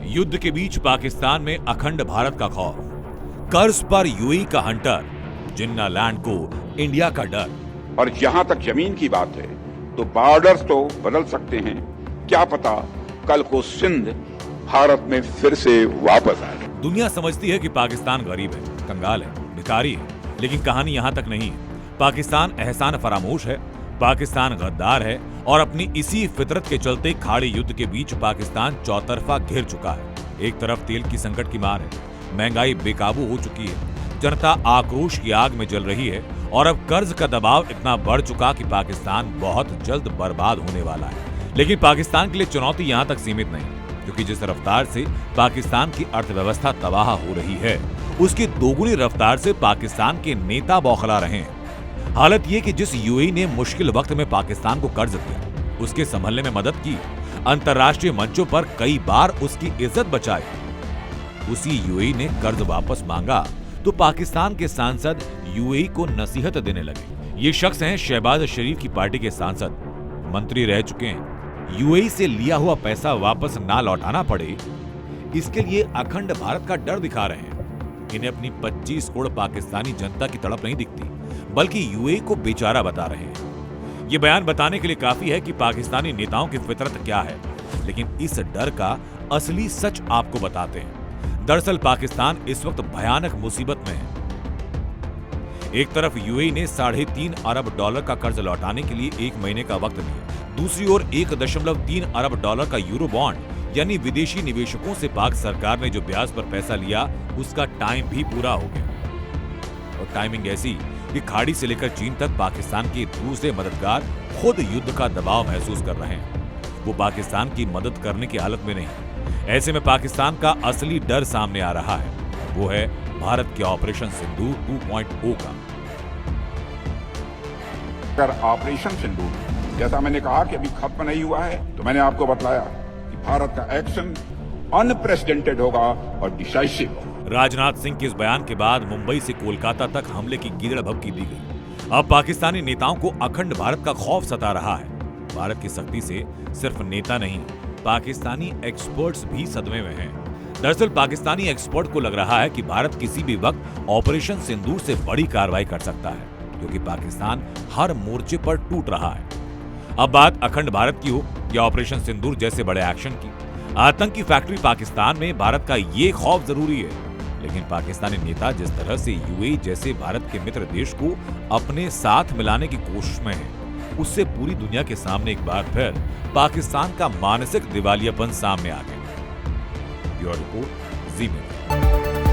युद्ध के बीच पाकिस्तान में अखंड भारत का खौफ, कर्ज पर यूएई का हंटर, जिन्ना लैंड को इंडिया का डर। और जहां तक जमीन की बात है तो बॉर्डर्स तो बदल सकते हैं, क्या पता कल को सिंध भारत में फिर से वापस आए। दुनिया समझती है कि पाकिस्तान गरीब है, कंगाल है, भिखारी है, लेकिन कहानी यहां तक नहीं है। पाकिस्तान एहसान फरामोश है, पाकिस्तान गद्दार है और अपनी इसी फितरत के चलते खाड़ी युद्ध के बीच पाकिस्तान चौतरफा घिर चुका है। एक तरफ तेल की संकट की मार है, महंगाई बेकाबू हो चुकी है, जनता आक्रोश की आग में जल रही है और अब कर्ज का दबाव इतना बढ़ चुका कि पाकिस्तान बहुत जल्द बर्बाद होने वाला है। लेकिन पाकिस्तान के लिए चुनौती यहां तक सीमित नहीं, क्योंकि जिस रफ्तार से पाकिस्तान की अर्थव्यवस्था तबाह हो रही है, उसकी दोगुनी रफ्तार से पाकिस्तान के नेता बौखला रहे हैं। हालत ये कि जिस यूएई ने मुश्किल वक्त में पाकिस्तान को कर्ज दिया, उसके संभलने में मदद की, अंतर्राष्ट्रीय मंचों पर कई बार उसकी इज्जत बचाई, उसी यूएई ने कर्ज वापस मांगा तो पाकिस्तान के सांसद यूएई को नसीहत देने लगे। ये शख्स हैं शहबाज शरीफ की पार्टी के सांसद, मंत्री रह चुके हैं। यूएई से लिया हुआ पैसा वापस ना लौटाना पड़े, इसके लिए अखंड भारत का डर दिखा रहे हैं। इन्हें अपनी 25 करोड़ पाकिस्तानी जनता की तड़प नहीं दिखती, बल्कि यूएई को बेचारा बता रहे हैं। ये बयान बताने के लिए काफी है कि पाकिस्तानी नेताओं की फितरत क्या है, लेकिन इस डर का असली सच आपको बताते हैं। दरअसल पाकिस्तान इस वक्त भयानक मुसीबत में है। एक तरफ यूएई ने $3.5 अरब का कर्ज लौटाने के लिए 1 महीने का वक्त दिया, दूसरी ओर $1.3 अरब का यूरो बॉन्ड यानी विदेशी निवेशकों से पाक सरकार ने जो ब्याज पर पैसा लिया, उसका टाइम भी पूरा हो गया। और टाइमिंग ऐसी कि खाड़ी से लेकर चीन तक पाकिस्तान के दूसरे मददगार खुद युद्ध का दबाव महसूस कर रहे हैं। वो पाकिस्तान की मदद करने की हालत में नहीं। ऐसे में पाकिस्तान का असली डर सामने आ रहा है, वो है भारत के ऑपरेशन सिंदूर 2.0 का। अगर ऑपरेशन सिंदूर जैसा मैंने कहा कि अभी खत्म नहीं हुआ है, तो मैंने आपको बताया कि भारत का एक्शन अनप्रेसिडेंटेड होगा और डिसाइसिव होगा। राजनाथ सिंह के इस बयान के बाद मुंबई से कोलकाता तक हमले की गिरड़ भभकी दी गई। अब पाकिस्तानी नेताओं को अखंड भारत का खौफ सता रहा है। भारत की सख्ती से सिर्फ नेता नहीं, पाकिस्तानी एक्सपर्ट्स भी सदमे में हैं। दरअसल पाकिस्तानी एक्सपर्ट को लग रहा है कि भारत किसी भी वक्त ऑपरेशन सिंदूर से बड़ी कार्रवाई कर सकता है, क्योंकि पाकिस्तान हर मोर्चे पर टूट रहा है। अब बात अखंड भारत की हो या ऑपरेशन सिंदूर जैसे बड़े एक्शन की, आतंकी फैक्ट्री पाकिस्तान में भारत का ये खौफ जरूरी है। लेकिन पाकिस्तानी नेता जिस तरह से यूएई जैसे भारत के मित्र देश को अपने साथ मिलाने की कोशिश में है, उससे पूरी दुनिया के सामने एक बार फिर पाकिस्तान का मानसिक दिवालियापन सामने आ गया। ब्यूरो रिपोर्ट, जी मीडिया।